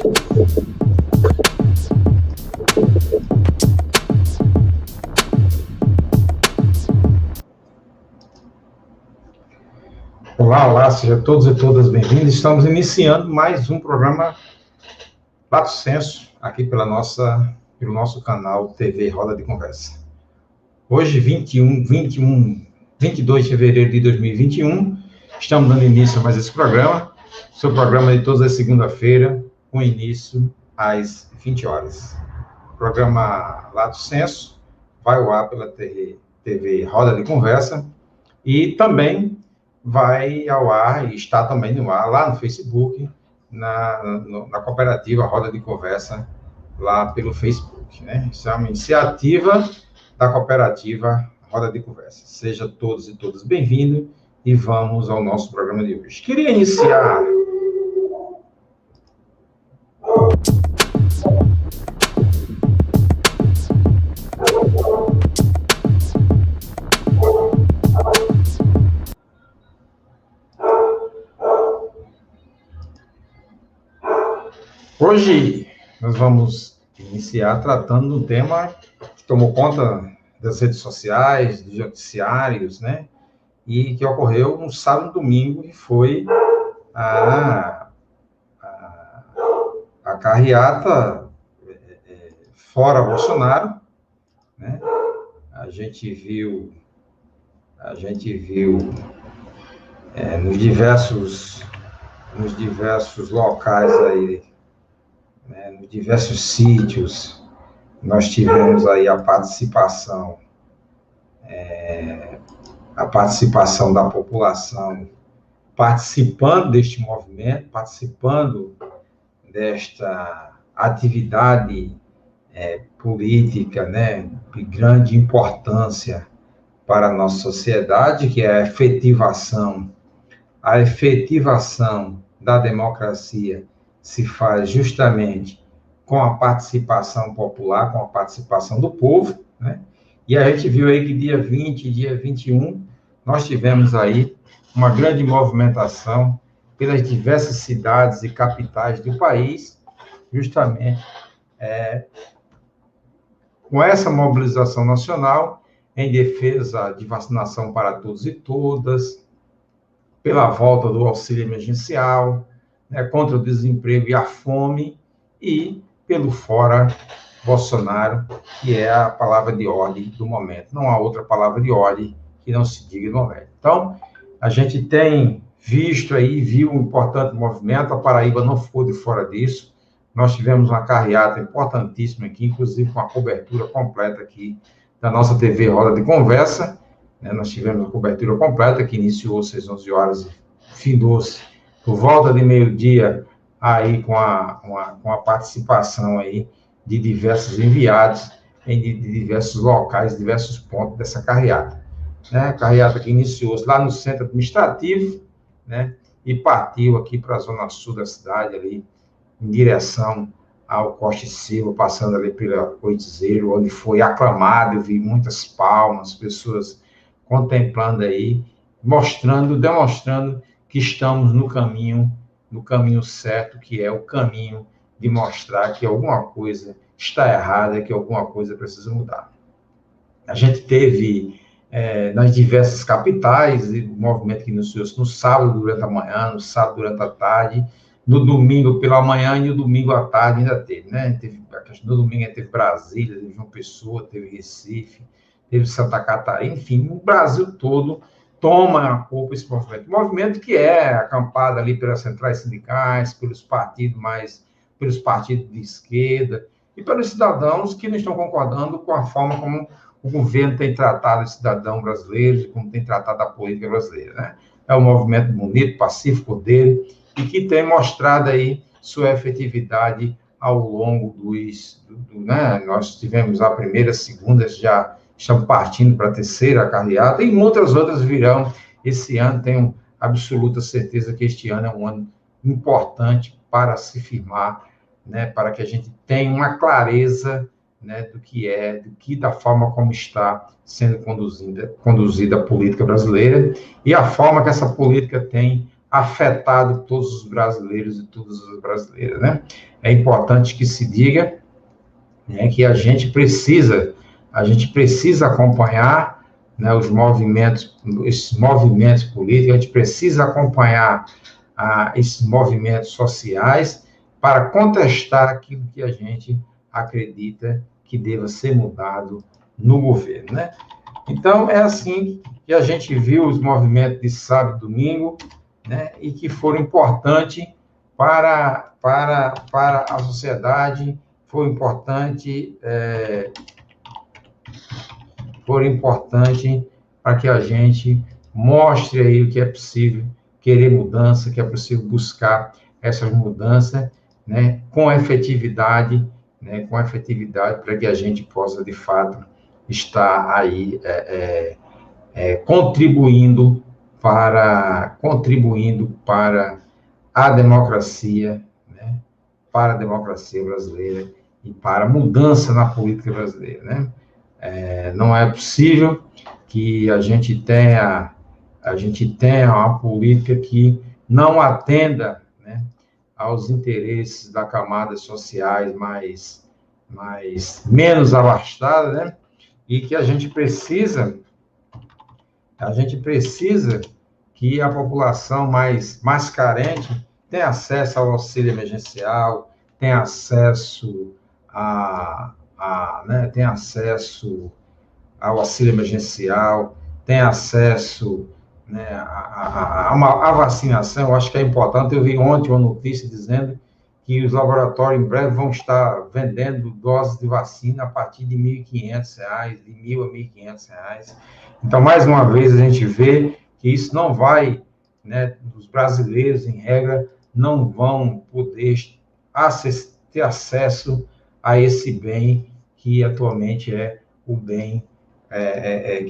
Olá, olá, sejam todos e todas bem-vindos. Estamos iniciando mais um programa Lato Senso, aqui pelo nosso canal TV Roda de Conversa. Hoje, 22 de fevereiro de 2021, estamos dando início a mais esse programa, seu programa de todas as segunda-feira, com início às 20 horas. O programa Lato Senso vai ao ar pela TV Roda de Conversa e também vai ao ar e está também no ar lá no Facebook, na cooperativa Roda de Conversa, lá pelo Facebook, né? Isso é uma iniciativa da cooperativa Roda de Conversa. Sejam todos e todas bem-vindos e vamos ao nosso programa de hoje. Queria iniciar Hoje, nós vamos iniciar tratando de um tema que tomou conta das redes sociais, dos noticiários, né? E que ocorreu no sábado e domingo, que foi a carreata fora Bolsonaro, né? A gente viu nos diversos locais aí, né, nos diversos sítios, nós tivemos aí a participação da população participando deste movimento, participando desta atividade política, né, de grande importância para a nossa sociedade, que é a efetivação da democracia se faz justamente com a participação popular, com a participação do povo, né? E a gente viu aí que dia 20 e dia 21, nós tivemos aí uma grande movimentação pelas diversas cidades e capitais do país, justamente com essa mobilização nacional em defesa de vacinação para todos e todas, pela volta do auxílio emergencial, né, contra o desemprego e a fome, e pelo fora Bolsonaro, que é a palavra de ordem do momento. Não há outra palavra de ordem que não se diga no momento. Então, a gente tem viu um importante movimento, a Paraíba não ficou de fora disso. Nós tivemos uma carreata importantíssima aqui, inclusive com a cobertura completa aqui da nossa TV Roda de Conversa, né? Nós tivemos a cobertura completa, que iniciou-se às 11 horas e findou-se por volta de meio-dia, aí com a participação aí de diversos enviados de diversos locais, diversos pontos dessa carreata. Né? A carreata que iniciou-se lá no centro administrativo, né? E partiu aqui para a zona sul da cidade, ali, em direção ao Costa e Silva, passando ali pela Oitizeiro, onde foi aclamado, eu vi muitas palmas, pessoas contemplando aí, demonstrando que estamos no caminho certo, que é o caminho de mostrar que alguma coisa está errada, que alguma coisa precisa mudar. A gente teve nas diversas capitais, o movimento que iniciou-se no sábado durante a manhã, no sábado durante a tarde, no domingo pela manhã e no domingo à tarde ainda teve, né? No domingo teve Brasília, teve João Pessoa, teve Recife, teve Santa Catarina, enfim, o Brasil todo toma a culpa esse movimento. Um movimento que é acampado ali pelas centrais sindicais, pelos partidos de esquerda e pelos cidadãos que não estão concordando com a forma como o governo tem tratado o cidadão brasileiro, como tem tratado a política brasileira, né? É um movimento bonito, pacífico dele, e que tem mostrado aí sua efetividade ao longo né? Nós tivemos a primeira, a segunda, já estamos partindo para a terceira carreata, e muitas outras virão esse ano. Tenho absoluta certeza que este ano é um ano importante para se firmar, né, para que a gente tenha uma clareza, né, da forma como está sendo conduzida a política brasileira e a forma que essa política tem afetado todos os brasileiros e todas as brasileiras, né? É importante que se diga, né, que a gente precisa acompanhar, né, esses movimentos políticos, a gente precisa acompanhar esses movimentos sociais para contestar aquilo que a gente acredita que deva ser mudado no governo, né? Então, é assim que a gente viu os movimentos de sábado e domingo, né, e que foram importantes para a sociedade, foram importantes para que a gente mostre aí o que é possível querer mudança, que é possível buscar essas mudanças, né, com efetividade, para que a gente possa, de fato, estar aí contribuindo para a democracia, né, para a democracia brasileira e para a mudança na política brasileira, né? Não é possível que a gente tenha uma política que não atenda, né, aos interesses das camadas sociais menos abastadas, né? E que a gente precisa que a população mais carente tenha acesso ao auxílio emergencial, tenha acesso tem acesso ao auxílio emergencial, tem acesso, né, a vacinação. Eu acho que é importante. Eu vi ontem uma notícia dizendo que os laboratórios em breve vão estar vendendo doses de vacina a partir de R$ 1.500, de R$ 1.000 a R$ 1.500. Então, mais uma vez, a gente vê que isso não vai, né, os brasileiros, em regra, não vão poder ter acesso a esse bem que atualmente é o bem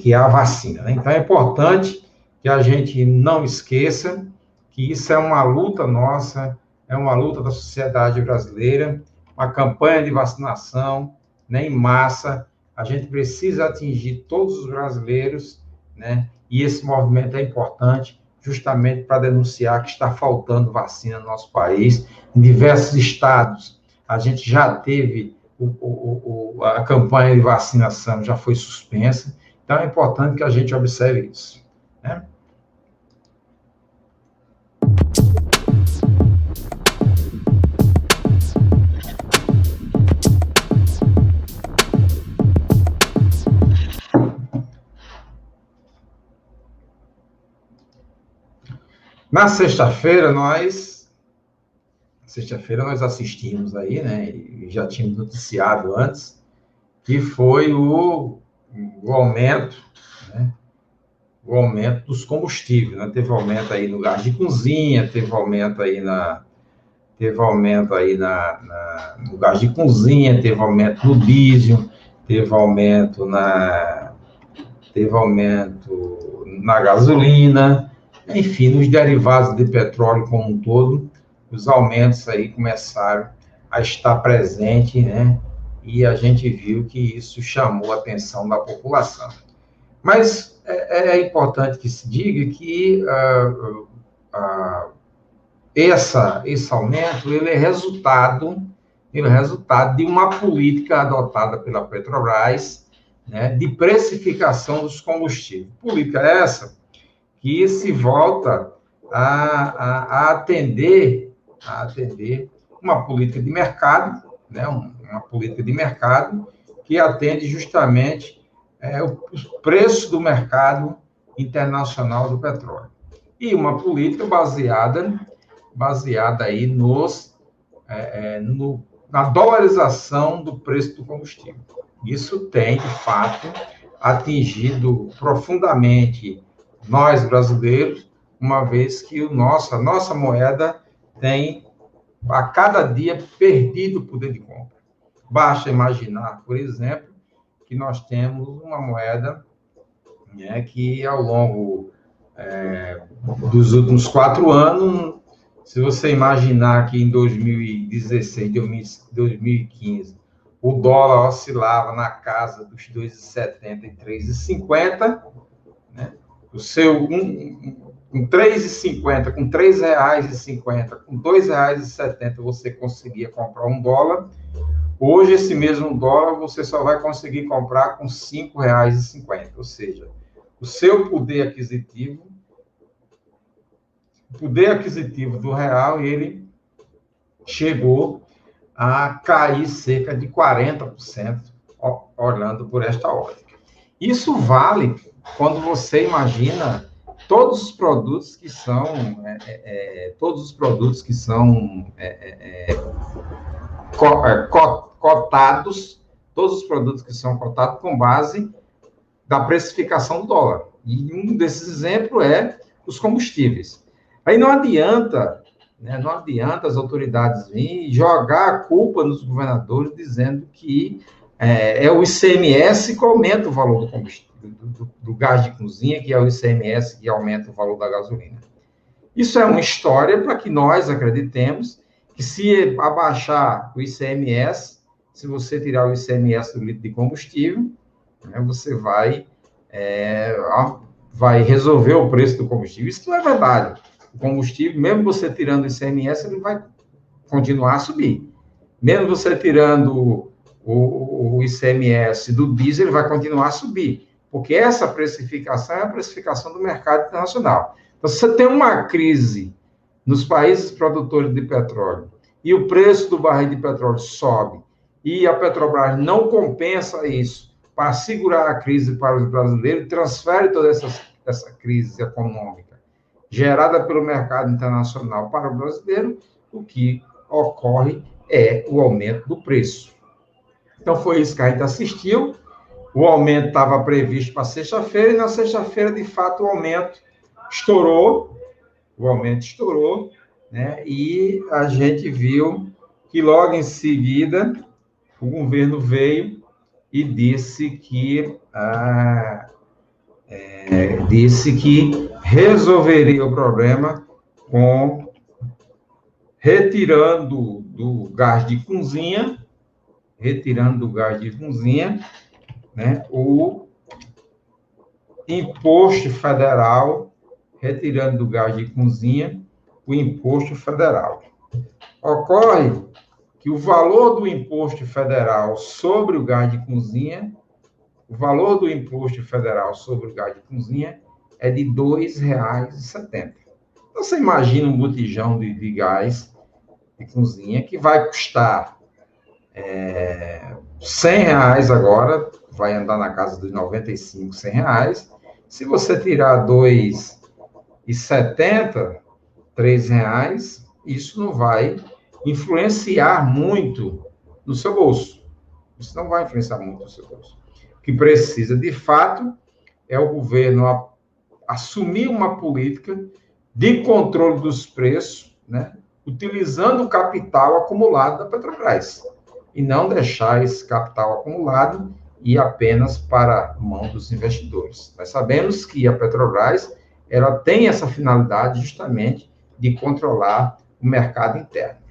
que é a vacina, né? Então, é importante que a gente não esqueça que isso é uma luta nossa, é uma luta da sociedade brasileira, uma campanha de vacinação, né, em massa. A gente precisa atingir todos os brasileiros, né? E esse movimento é importante justamente para denunciar que está faltando vacina no nosso país. Em diversos estados, a gente já teve a campanha de vacinação já foi suspensa, então é importante que a gente observe isso, né? Na sexta-feira, nós assistimos aí, né, e já tínhamos noticiado antes, que foi o aumento, né, o aumento dos combustíveis, né? Teve aumento aí no gás de cozinha, teve aumento aí no gás de cozinha, teve aumento no diesel, teve aumento na gasolina, enfim, nos derivados de petróleo como um todo, os aumentos aí começaram a estar presentes, né? E a gente viu que isso chamou a atenção da população. Mas é importante que se diga que esse aumento ele é resultado de uma política adotada pela Petrobras, né, de precificação dos combustíveis. Política essa que se volta a atender uma política de mercado, né, uma política de mercado que atende justamente o preço do mercado internacional do petróleo. E uma política baseada aí na dolarização do preço do combustível. Isso tem, de fato, atingido profundamente nós, brasileiros, uma vez que a nossa moeda tem, a cada dia, perdido o poder de compra. Basta imaginar, por exemplo, que nós temos uma moeda, né, que, ao longo dos últimos 4 anos, se você imaginar que em 2016, 2015, o dólar oscilava na casa dos 2,70 e 3,50, né? com 3,50, com R$ 3,50, com R$ 2,70 você conseguia comprar um dólar. Hoje, esse mesmo dólar você só vai conseguir comprar com R$ 5,50. Ou seja, o seu poder aquisitivo do real, ele chegou a cair cerca de 40%, olhando por esta ótica. Isso vale quando você imagina todos os produtos que são cotados, todos os produtos que são cotados com base da precificação do dólar. E um desses exemplos é os combustíveis. Aí não adianta as autoridades virem jogar a culpa nos governadores dizendo que é o ICMS que aumenta o valor do combustível, do gás de cozinha, que é o ICMS que aumenta o valor da gasolina. Isso é uma história para que nós acreditemos que se abaixar o ICMS, se você tirar o ICMS do litro de combustível, você vai resolver o preço do combustível. Isso não é verdade. O combustível, mesmo você tirando o ICMS, ele vai continuar a subir. Mesmo você tirando o ICMS do diesel, ele vai continuar a subir. Porque essa precificação é a precificação do mercado internacional. Então, se você tem uma crise nos países produtores de petróleo e o preço do barril de petróleo sobe e a Petrobras não compensa isso para segurar a crise para os brasileiros, transfere toda essa crise econômica gerada pelo mercado internacional para o brasileiro, o que ocorre é o aumento do preço. Então, foi isso que a gente assistiu. O aumento estava previsto para sexta-feira, e na sexta-feira, de fato, o aumento estourou, né? E a gente viu que logo em seguida o governo veio e disse que resolveria o problema retirando do gás de cozinha, né, o imposto federal, retirando do gás de cozinha o imposto federal. Ocorre que o valor do imposto federal sobre o gás de cozinha, é de R$ 2,70. Então, você imagina um botijão de gás de cozinha que vai custar R$100 agora, vai andar na casa dos 95, R$100. Se você tirar R$ 2,70, R$3, isso não vai influenciar muito no seu bolso. Isso não vai influenciar muito no seu bolso. O que precisa, de fato, é o governo assumir uma política de controle dos preços, né, utilizando o capital acumulado da Petrobras, e não deixar esse capital acumulado ir apenas para a mão dos investidores. Nós sabemos que a Petrobras ela tem essa finalidade justamente de controlar o mercado interno.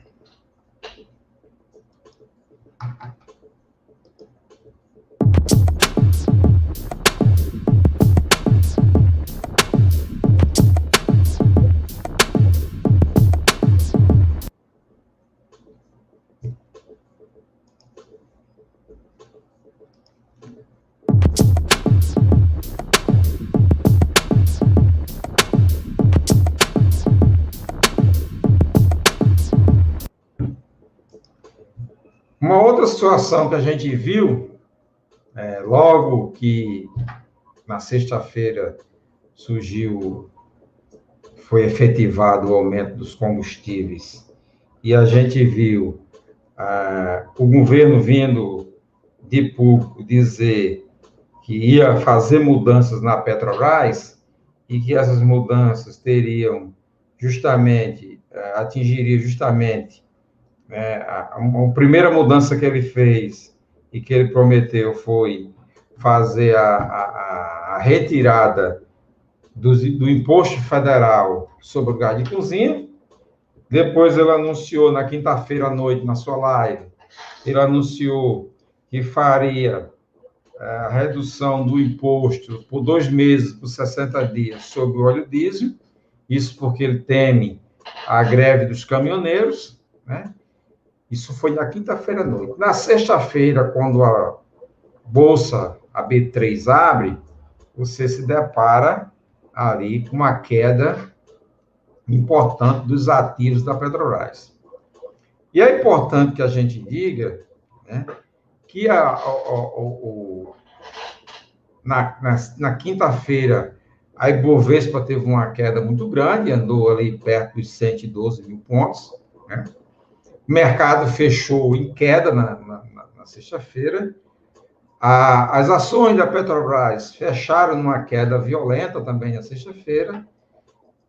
Uma outra situação que a gente viu, logo que na sexta-feira foi efetivado o aumento dos combustíveis, e a gente viu o governo vindo de público dizer que ia fazer mudanças na Petrobras, e que essas mudanças atingiriam justamente a primeira mudança que ele fez e que ele prometeu foi fazer a retirada do imposto federal sobre o gás de cozinha. Depois ele anunciou, na quinta-feira à noite, na sua live, ele anunciou que faria a redução do imposto por 2 meses, por 60 dias, sobre o óleo diesel. Isso porque ele teme a greve dos caminhoneiros, né? Isso foi na quinta-feira à noite. Na sexta-feira, quando a Bolsa, a B3, abre, você se depara ali com uma queda importante dos ativos da Petrobras. E é importante que a gente diga, né, que na quinta-feira, a Ibovespa teve uma queda muito grande, andou ali perto dos 112 mil pontos, né? O mercado fechou em queda na sexta-feira. As ações da Petrobras fecharam numa queda violenta também na sexta-feira,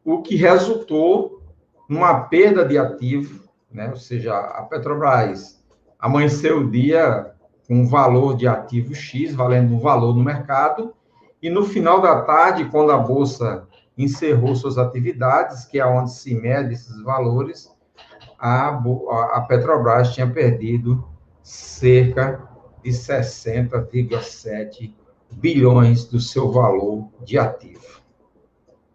o que resultou numa perda de ativo, né? Ou seja, a Petrobras amanheceu o dia com um valor de ativo X, valendo um valor no mercado, e no final da tarde, quando a Bolsa encerrou suas atividades, que é onde se mede esses valores, a Petrobras tinha perdido cerca de 60,7 bilhões do seu valor de ativo,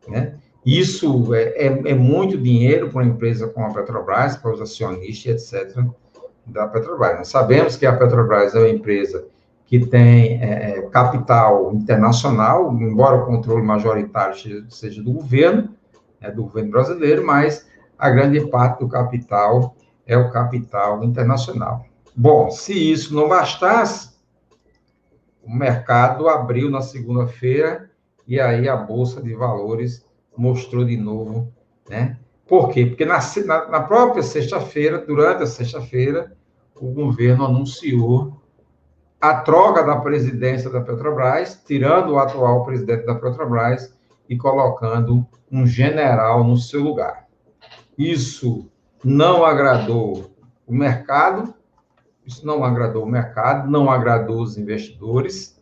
né? Isso é muito dinheiro para uma empresa como a Petrobras, para os acionistas, etc., da Petrobras. Nós sabemos que a Petrobras é uma empresa que tem capital internacional, embora o controle majoritário seja do governo, né, do governo brasileiro, mas a grande parte do capital é o capital internacional. Bom, se isso não bastasse, o mercado abriu na segunda-feira e aí a Bolsa de Valores mostrou de novo, né? Por quê? Porque na própria sexta-feira, durante a sexta-feira, o governo anunciou a troca da presidência da Petrobras, tirando o atual presidente da Petrobras e colocando um general no seu lugar. Isso não agradou o mercado, não agradou os investidores,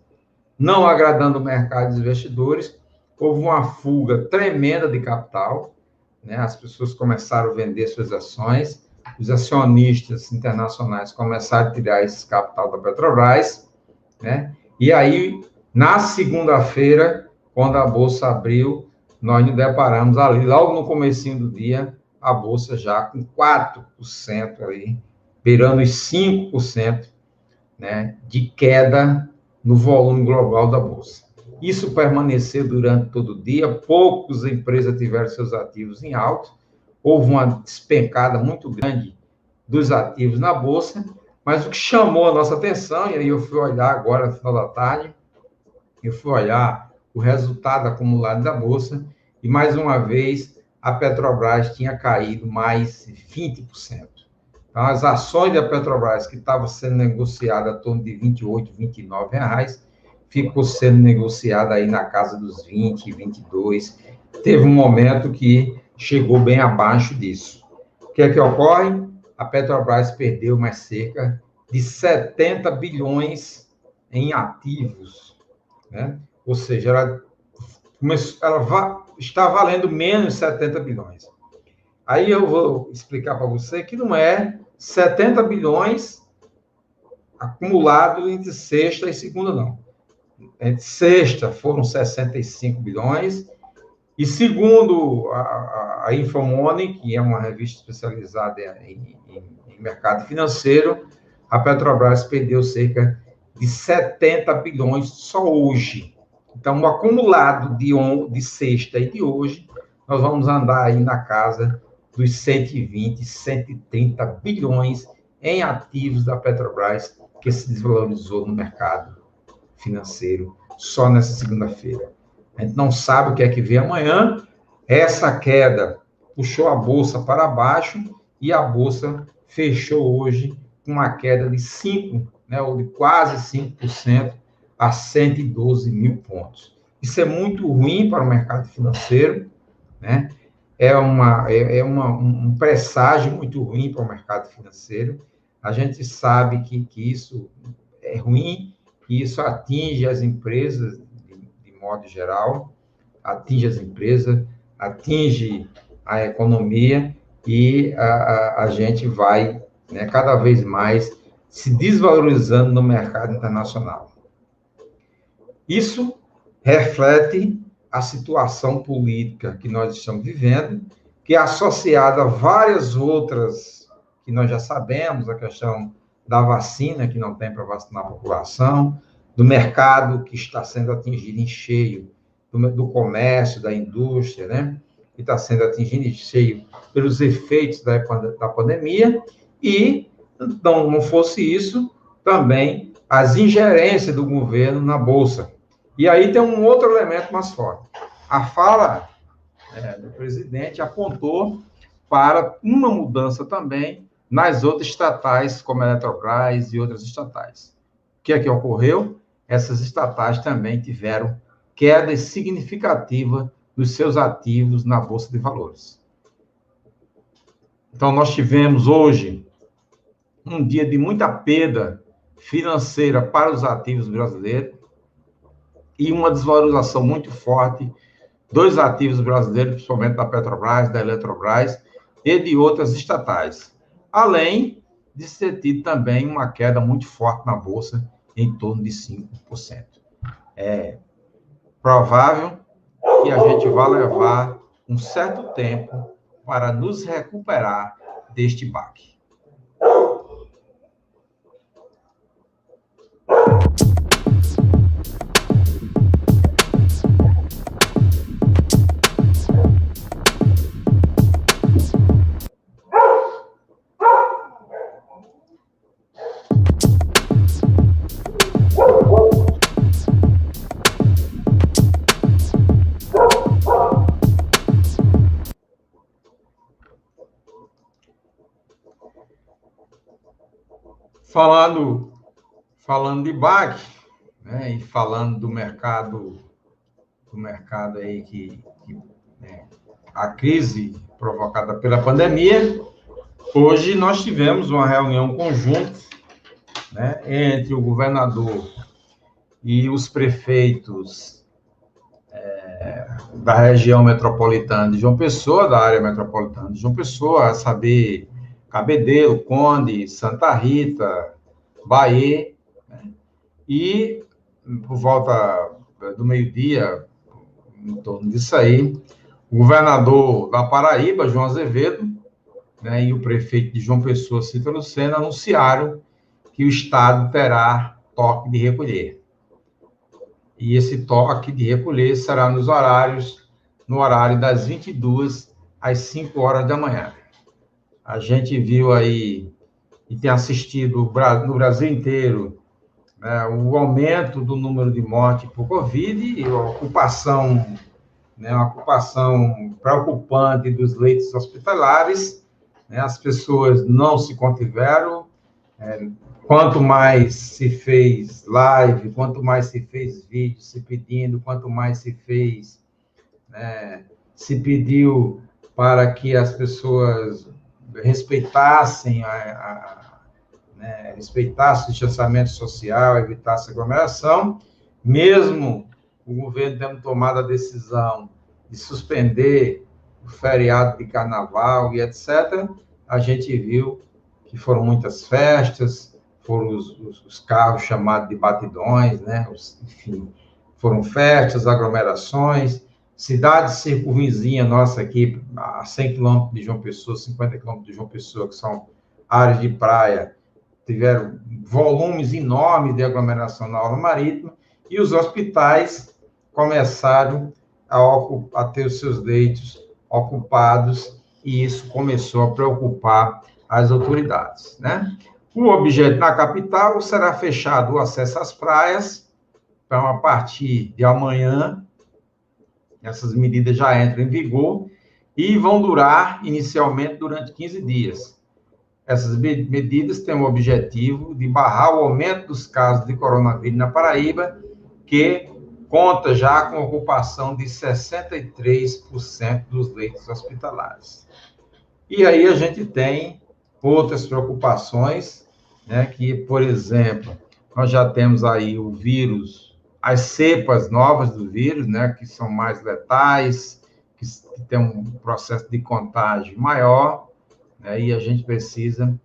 não agradando o mercado e os investidores, houve uma fuga tremenda de capital, né? As pessoas começaram a vender suas ações, os acionistas internacionais começaram a tirar esse capital da Petrobras, né? E aí, na segunda-feira, quando a Bolsa abriu, nós nos deparamos ali, logo no comecinho do dia, a Bolsa já com 4% ali, beirando os 5%, né, de queda no volume global da Bolsa. Isso permaneceu durante todo o dia, poucas empresas tiveram seus ativos em alta, houve uma despencada muito grande dos ativos na Bolsa, mas o que chamou a nossa atenção, e aí eu fui olhar agora, no final da tarde, eu fui olhar o resultado acumulado da Bolsa, e mais uma vez a Petrobras tinha caído mais 20%. Então, as ações da Petrobras, que estavam sendo negociadas a torno de R$ 28, R$ 29, ficou sendo negociada aí na casa dos 20, 22. Teve um momento que chegou bem abaixo disso. O que é que ocorre? A Petrobras perdeu mais cerca de 70 bilhões em ativos, né? Ou seja, ela está valendo menos 70 bilhões. Aí eu vou explicar para você que não é 70 bilhões acumulado entre sexta e segunda, não. Entre sexta foram 65 bilhões, e segundo a Infomoney, que é uma revista especializada em mercado financeiro, a Petrobras perdeu cerca de 70 bilhões só hoje. Então, o acumulado de sexta e de hoje, nós vamos andar aí na casa dos 120, 130 bilhões em ativos da Petrobras, que se desvalorizou no mercado financeiro só nessa segunda-feira. A gente não sabe o que é que vem amanhã. Essa queda puxou a Bolsa para baixo e a Bolsa fechou hoje com uma queda de 5%, né, ou de quase 5%, a 112 mil pontos. Isso é muito ruim para o mercado financeiro, né? Um presságio muito ruim para o mercado financeiro. A gente sabe que isso é ruim, que isso atinge as empresas de modo geral, atinge as empresas, atinge a economia e a gente vai, né, cada vez mais se desvalorizando no mercado internacional. Isso reflete a situação política que nós estamos vivendo, que é associada a várias outras que nós já sabemos, a questão da vacina, que não tem para vacinar a população, do mercado que está sendo atingido em cheio, do comércio, da indústria, né? Que está sendo atingido em cheio pelos efeitos da pandemia, e, não fosse isso, também as ingerências do governo na Bolsa. E aí tem um outro elemento mais forte. A fala do presidente apontou para uma mudança também nas outras estatais, como a Eletrobras e outras estatais. O que é que ocorreu? Essas estatais também tiveram queda significativa dos seus ativos na Bolsa de Valores. Então, nós tivemos hoje um dia de muita perda financeira para os ativos brasileiros e uma desvalorização muito forte dos ativos brasileiros, principalmente da Petrobras, da Eletrobras e de outras estatais. Além de ter tido também uma queda muito forte na Bolsa, em torno de 5%. É provável que a gente vá levar um certo tempo para nos recuperar deste baque. Falando de baque, né, e falando do mercado aí a crise provocada pela pandemia, hoje nós tivemos uma reunião conjunta, né, entre o governador e os prefeitos da região metropolitana de João Pessoa, da área metropolitana de João Pessoa, a saber, Cabedelo, Conde, Santa Rita, Bahia, né? E por volta do meio-dia, em torno disso aí, o governador da Paraíba, João Azevedo, né, e o prefeito de João Pessoa, Cícero Lucena, anunciaram que o estado terá toque de recolher. E esse toque de recolher será no horário das 22 às 5 horas da manhã. A gente viu aí e tem assistido no Brasil inteiro, né, o aumento do número de mortes por Covid e a ocupação, né, uma ocupação preocupante dos leitos hospitalares, né, as pessoas não se contiveram, quanto mais se fez live, quanto mais se fez vídeo se pedindo, quanto mais se fez, se pediu para que as pessoas respeitassem respeitassem o distanciamento social, evitassem aglomeração, mesmo o governo tendo tomado a decisão de suspender o feriado de carnaval e etc., a gente viu que foram muitas festas, foram os carros chamados de batidões, né? Enfim, foram festas, aglomerações, cidades circunvizinhas nossa aqui, a 100 quilômetros de João Pessoa, 50 quilômetros de João Pessoa, que são áreas de praia, tiveram volumes enormes de aglomeração na orla marítima, e os hospitais começaram a ter os seus leitos ocupados, e isso começou a preocupar as autoridades, né? O objeto na capital será fechado o acesso às praias, então, a partir de amanhã, essas medidas já entram em vigor e vão durar, inicialmente, durante 15 dias. Essas medidas têm o objetivo de barrar o aumento dos casos de coronavírus na Paraíba, que conta já com ocupação de 63% dos leitos hospitalares. E aí a gente tem outras preocupações, né, que, por exemplo, nós já temos aí o vírus, as cepas novas do vírus, né, que são mais letais, que tem um processo de contágio maior, né, e a gente precisa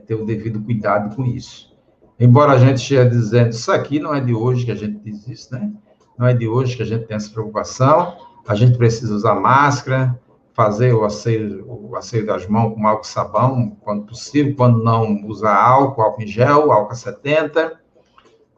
ter o devido cuidado com isso. Embora a gente esteja dizendo, isso aqui não é de hoje que a gente diz isso, né? não é de hoje que a gente tem essa preocupação. A gente precisa usar máscara, fazer o asseio das mãos com álcool e sabão, quando possível, quando não usar álcool em gel, álcool 70,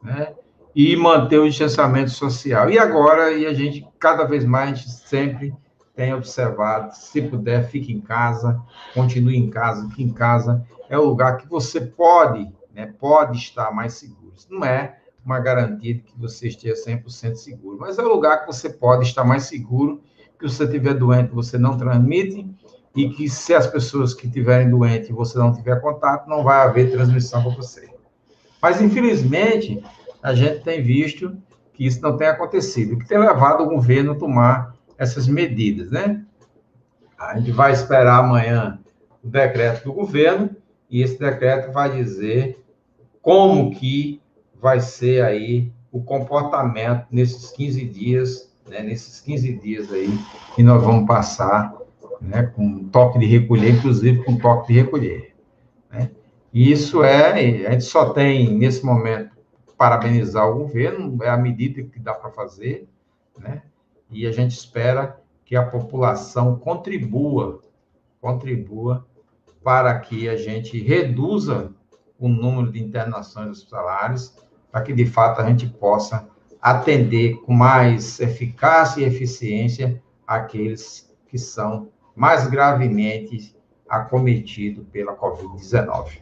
né? E manter o distanciamento social. E agora, a gente, cada vez mais, a gente sempre tem observado, se puder, fique em casa, continue em casa, que em casa é o lugar que você pode, né, pode estar mais seguro. Isso não é uma garantia de que você esteja 100% seguro, mas é o lugar que você pode estar mais seguro, que se você estiver doente, você não transmite, e que se as pessoas que estiverem doentes e você não tiver contato, não vai haver transmissão para você. Mas, infelizmente, a gente tem visto que isso não tem acontecido, o que tem levado o governo a tomar essas medidas, né? A gente vai esperar amanhã o decreto do governo, e esse decreto vai dizer como que vai ser aí o comportamento nesses 15 dias, né? Nesses 15 dias aí que nós vamos passar, né? Com toque de recolher, inclusive com toque de recolher, né? E isso a gente só tem, nesse momento, parabenizar o governo, é a medida que dá para fazer, né? E a gente espera que a população contribua para que a gente reduza o número de internações hospitalares, para que, de fato, a gente possa atender com mais eficácia e eficiência aqueles que são mais gravemente acometidos pela Covid-19.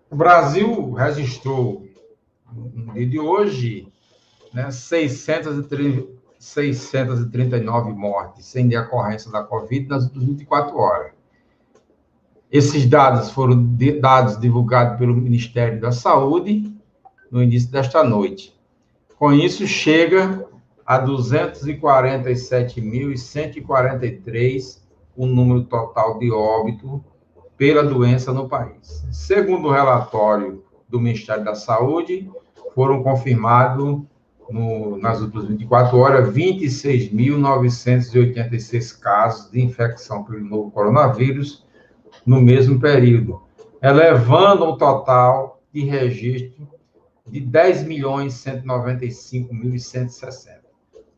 O Brasil registrou, no dia de hoje, né, 639 mortes sem decorrência da Covid nas últimas 24 horas. Esses dados foram dados divulgados pelo Ministério da Saúde no início desta noite. Com isso, chega a 247.143 o número total de óbito pela doença no país. Segundo o relatório do Ministério da Saúde, foram confirmados, nas últimas 24 horas, 26.986 casos de infecção pelo novo coronavírus no mesmo período, elevando o total de registro de 10.195.160.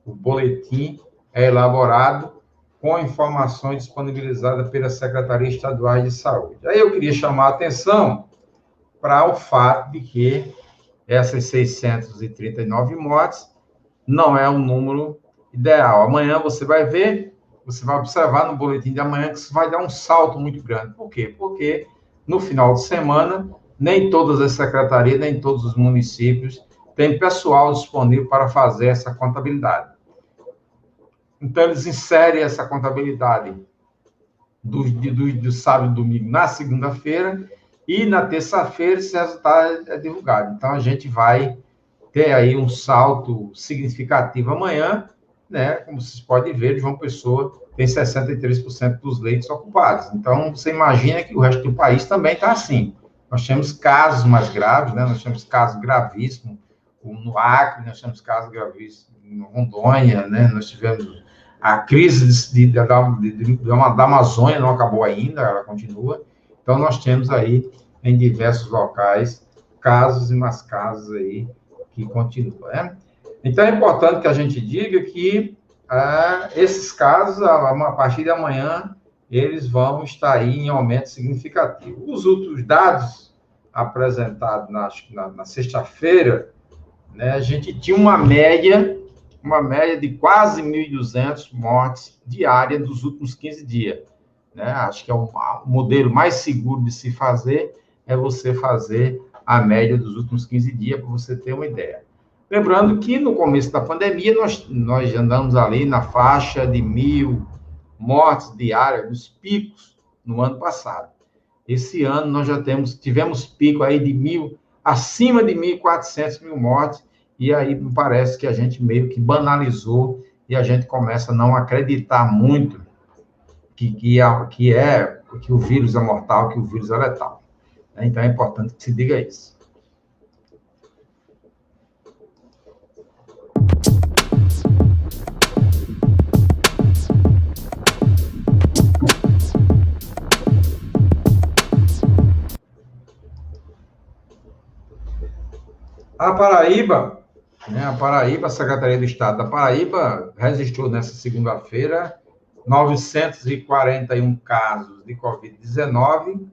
O boletim é elaborado com informações disponibilizadas pelas Secretarias Estaduais de Saúde. Aí eu queria chamar a atenção para o fato de que essas 639 mortes não é um número ideal. Amanhã você vai ver, você vai observar no boletim de amanhã que isso vai dar um salto muito grande. Por quê? Porque no final de semana, nem todas as secretarias, nem todos os municípios têm pessoal disponível para fazer essa contabilidade. Então, eles inserem essa contabilidade do sábado e domingo na segunda-feira, e na terça-feira esse resultado é divulgado. Então, a gente vai ter aí um salto significativo amanhã, né? Como vocês podem ver, João Pessoa tem 63% dos leitos ocupados. Então, você imagina que o resto do país também está assim. Nós temos casos mais graves, né? Nós temos casos gravíssimos no Acre, nós temos casos gravíssimos em Rondônia, né? Nós tivemos a crise da Amazônia, não acabou ainda, ela continua. Então, nós temos aí, em diversos locais, casos e mais casos aí que continuam, né? Então, é importante que a gente diga que esses casos, a partir de amanhã, eles vão estar aí em aumento significativo. Os outros dados apresentados na sexta-feira, né, a gente tinha uma média de quase 1.200 mortes diárias nos últimos 15 dias. Né? Acho que o modelo mais seguro de se fazer é você fazer a média dos últimos 15 dias, para você ter uma ideia. Lembrando que no começo da pandemia, nós andamos ali na faixa de 1.000 mortes diárias, nos picos, no ano passado. Esse ano nós já tivemos pico aí de acima de 1.400 mortes, e aí me parece que a gente meio que banalizou, e a gente começa a não acreditar muito que o vírus é mortal, que o vírus é letal. Então, é importante que se diga isso. A Paraíba, a Secretaria do Estado da Paraíba registrou nessa segunda-feira 941 casos de Covid-19.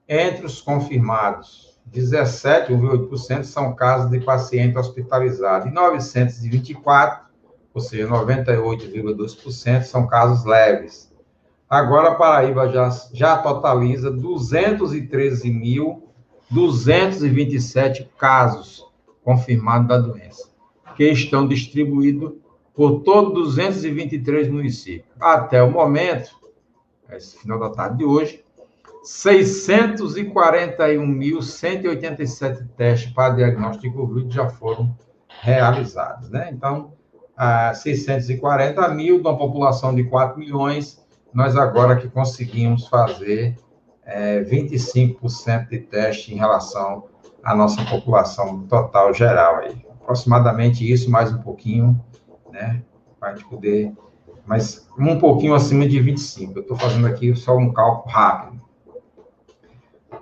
Entre os confirmados, 17,8% são casos de paciente hospitalizado e 924, ou seja, 98,2% são casos leves. Agora, a Paraíba já totaliza 213.227 casos confirmados da doença, que estão distribuídos por todos 223 municípios. Até o momento, esse final da tarde de hoje, 641.187 testes para diagnóstico de Covid já foram realizados, né? Então, 640 mil, de uma população de 4 milhões, nós agora que conseguimos fazer 25% de teste em relação à nossa população total geral aí. Aproximadamente isso, mais um pouquinho, né? Para a gente poder, mas um pouquinho acima de 25. Eu estou fazendo aqui só um cálculo rápido.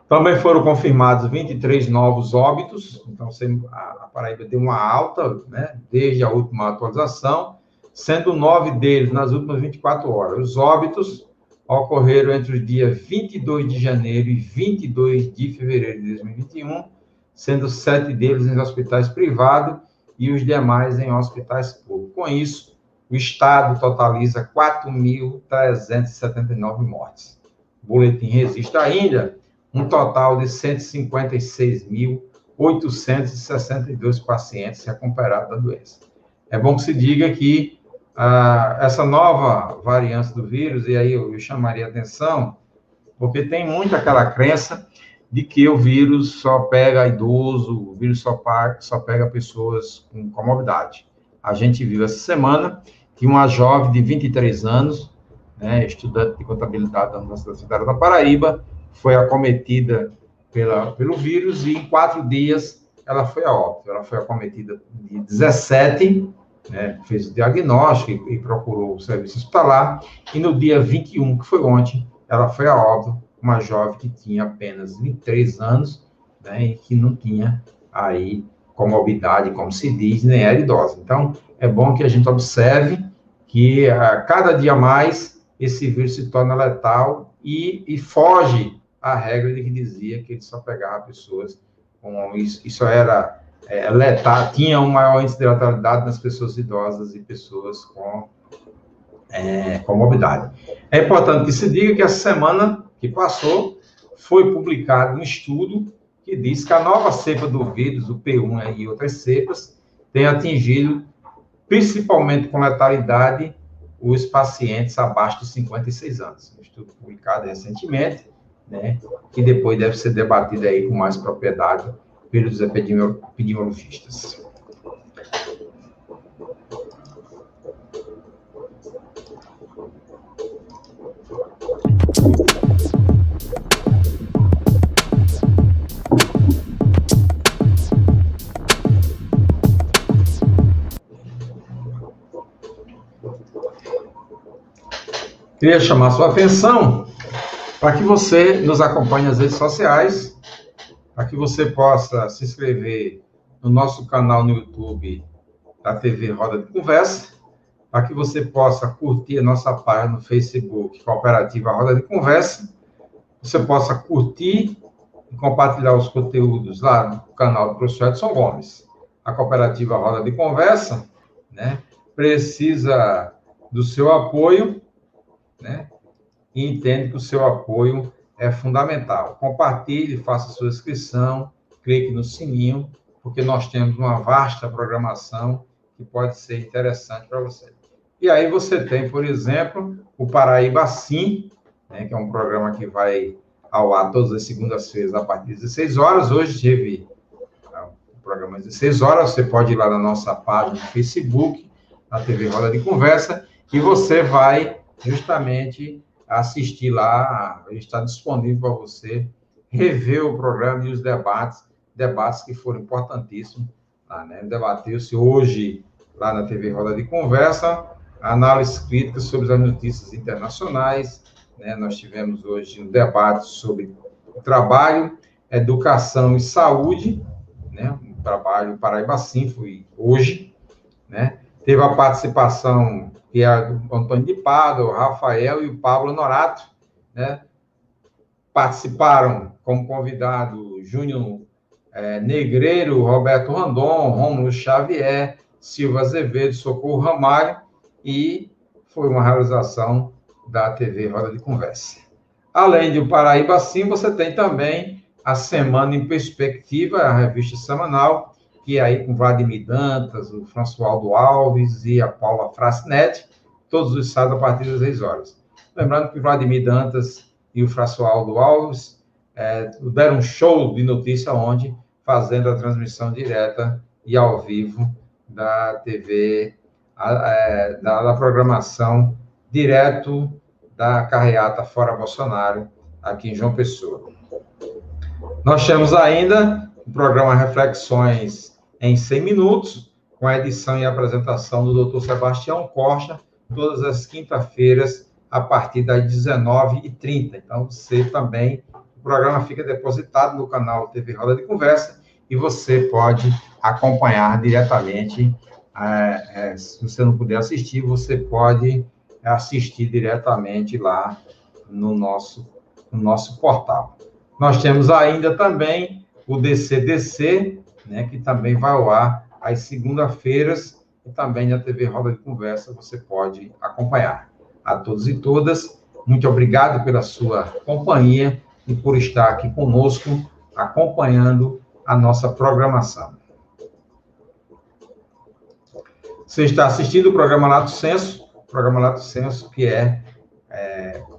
Também foram confirmados 23 novos óbitos, então a Paraíba deu uma alta, né, desde a última atualização, sendo 9 deles nas últimas 24 horas. Os óbitos ocorreram entre os dias 22 de janeiro e 22 de fevereiro de 2021, sendo 7 deles em hospitais privados e os demais em hospitais públicos. Com isso, o Estado totaliza 4.379 mortes. O boletim registra ainda um total de 156.862 pacientes recuperados da doença. É bom que se diga que essa nova variante do vírus, e aí eu chamaria a atenção, porque tem muito aquela crença de que o vírus só pega idoso, o vírus só pega pessoas com comorbidade. A gente viu essa semana que uma jovem de 23 anos, né, estudante de contabilidade da Universidade Federal da Paraíba, foi acometida pelo vírus e em 4 dias ela foi a óbito. Ela foi acometida de 17, né, fez o diagnóstico e procurou o serviço hospitalar, e no dia 21, que foi ontem, ela foi a óbito, uma jovem que tinha apenas 23 anos, né, e que não tinha aí comorbidade, como se diz, nem era idosa. Então, é bom que a gente observe que a cada dia mais esse vírus se torna letal e foge à regra de que dizia que ele só pegava pessoas com isso era letal, tinha um maior índice de letalidade nas pessoas idosas e pessoas com comorbidade. É importante que se diga que essa semana que passou foi publicado um estudo que diz que a nova cepa do vírus, o P1 e outras cepas, tem atingido, principalmente com letalidade, os pacientes abaixo de 56 anos. Um estudo publicado recentemente, né, que depois deve ser debatido aí com mais propriedade pelos epidemiologistas. Queria chamar sua atenção para que você nos acompanhe nas redes sociais, para que você possa se inscrever no nosso canal no YouTube da TV Roda de Conversa, para que você possa curtir a nossa página no Facebook, Cooperativa Roda de Conversa, você possa curtir e compartilhar os conteúdos lá no canal do professor Edson Gomes. A Cooperativa Roda de Conversa, né, precisa do seu apoio, né, e entende que o seu apoio é fundamental. Compartilhe, faça sua inscrição, clique no sininho, porque nós temos uma vasta programação que pode ser interessante para você. E aí você tem, por exemplo, o Paraíba Sim, né, que é um programa que vai ao ar todas as segundas-feiras a partir das 16 horas. Hoje teve o programa às 16 horas, você pode ir lá na nossa página do Facebook, na TV Roda de Conversa, e você vai justamente assistir lá, está disponível para você rever o programa e os debates que foram importantíssimos lá, né? Debateu-se hoje lá na TV Roda de Conversa, análise crítica sobre as notícias internacionais, né? Nós tivemos hoje um debate sobre trabalho, educação e saúde, né? Um trabalho Paraíba Sim foi hoje, né? Teve a participação que é do Antônio de Pádua, o Rafael e o Pablo Norato, né? Participaram como convidado Júnior Negreiro, Roberto Randon, Rômulo Xavier, Silva Azevedo, Socorro Ramalho, e foi uma realização da TV Roda de Conversa. Além do Paraíba Sim, você tem também a Semana em Perspectiva, a revista semanal, que é aí com Vladimir Dantas, o Françoaldo Alves e a Paula Frasnet, todos os sábados a partir das 6 horas. Lembrando que Vladimir Dantas e o Françoaldo Alves deram um show de notícia onde, fazendo a transmissão direta e ao vivo da TV, da programação direto da carreata Fora Bolsonaro, aqui em João Pessoa. Nós temos ainda o programa Reflexões em 100 Minutos, com a edição e apresentação do Dr. Sebastião Costa, todas as quintas-feiras, a partir das 19h30. Então, você também, o programa fica depositado no canal TV Roda de Conversa e você pode acompanhar diretamente. Se você não puder assistir, você pode assistir diretamente lá no nosso portal. Nós temos ainda também o DCDC, né, que também vai ao ar às segunda-feiras, e também na TV Roda de Conversa você pode acompanhar. A todos e todas, muito obrigado pela sua companhia e por estar aqui conosco, acompanhando a nossa programação. Você está assistindo o programa Lato Senso, que é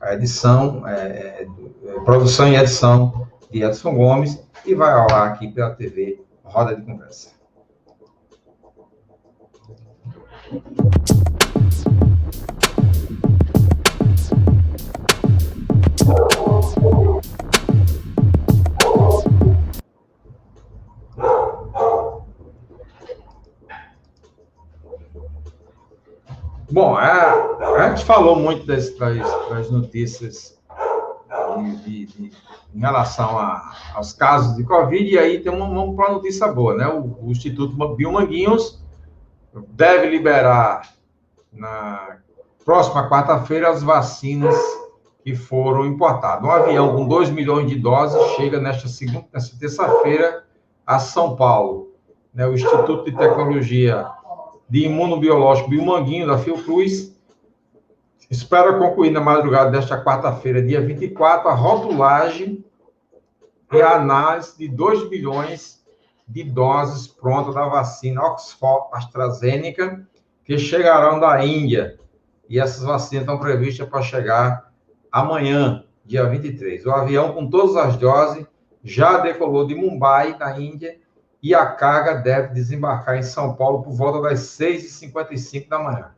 a edição, produção e edição de Edson Gomes, e vai ao ar aqui pela TV Roda de Conversa. Bom, a gente falou muito das notícias em relação aos casos de Covid, e aí vamos para uma notícia boa, né? O Instituto Biomanguinhos deve liberar na próxima quarta-feira as vacinas que foram importadas. Um avião com 2 milhões de doses chega nesta terça-feira a São Paulo, né? O Instituto de Tecnologia de Imunobiológico Biomanguinhos, da Fiocruz, espera concluir na madrugada desta quarta-feira, dia 24, a rotulagem e a análise de 2 milhões de doses prontas da vacina Oxford AstraZeneca, que chegarão da Índia. E essas vacinas estão previstas para chegar amanhã, dia 23. O avião, com todas as doses, já decolou de Mumbai, na Índia, e a carga deve desembarcar em São Paulo por volta das 6h55 da manhã.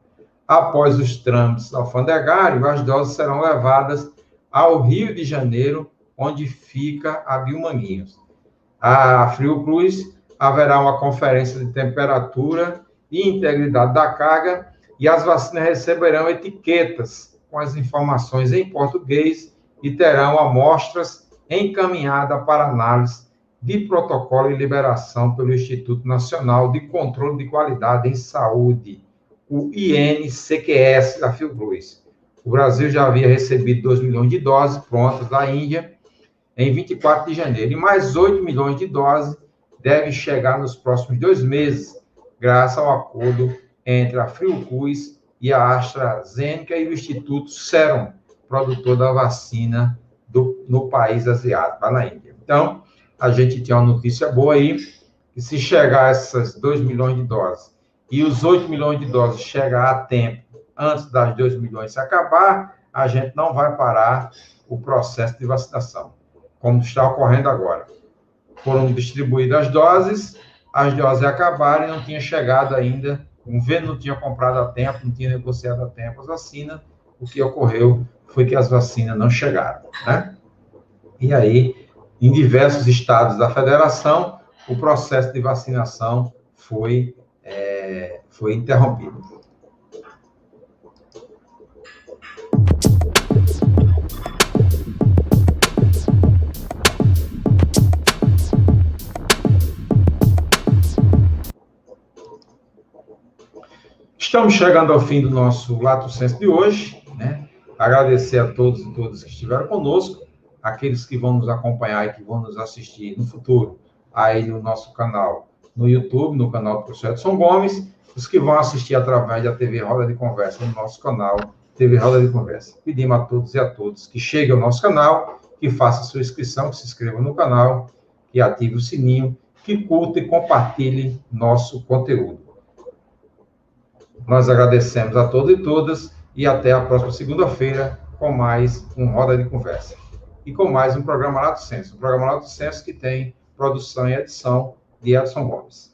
Após os trâmites alfandegários, as doses serão levadas ao Rio de Janeiro, onde fica a Biomanguinhos. A Fiocruz haverá uma conferência de temperatura e integridade da carga, e as vacinas receberão etiquetas com as informações em português e terão amostras encaminhadas para análise de protocolo e liberação pelo Instituto Nacional de Controle de Qualidade em Saúde, o INCQS da Fiocruz. O Brasil já havia recebido 2 milhões de doses prontas da Índia em 24 de janeiro, e mais 8 milhões de doses devem chegar nos próximos 2 meses, graças ao acordo entre a Fiocruz e a AstraZeneca e o Instituto Serum, produtor da vacina no país asiático, lá na Índia. Então, a gente tinha uma notícia boa aí, que se chegar essas 2 milhões de doses e os 8 milhões de doses chegar a tempo, antes das 2 milhões se acabar, a gente não vai parar o processo de vacinação, como está ocorrendo agora. Foram distribuídas as doses acabaram e não tinha chegado ainda, o governo não tinha comprado a tempo, não tinha negociado a tempo as vacinas, o que ocorreu foi que as vacinas não chegaram, né? E aí, em diversos estados da federação, o processo de vacinação foi interrompido. Estamos chegando ao fim do nosso Lato Senso de hoje, né? Agradecer a todos e todas que estiveram conosco, aqueles que vão nos acompanhar e que vão nos assistir no futuro, aí no nosso canal no YouTube, no canal do professor Edson Gomes, os que vão assistir através da TV Roda de Conversa, no nosso canal TV Roda de Conversa. Pedimos a todos e a todas que cheguem ao nosso canal, que façam sua inscrição, que se inscrevam no canal, que ative o sininho, que curta e compartilhe nosso conteúdo. Nós agradecemos a todos e todas e até a próxima segunda-feira com mais um Roda de Conversa. E com mais um programa Lato Senso. Um programa Lato Senso que tem produção e edição de Edson Gomes.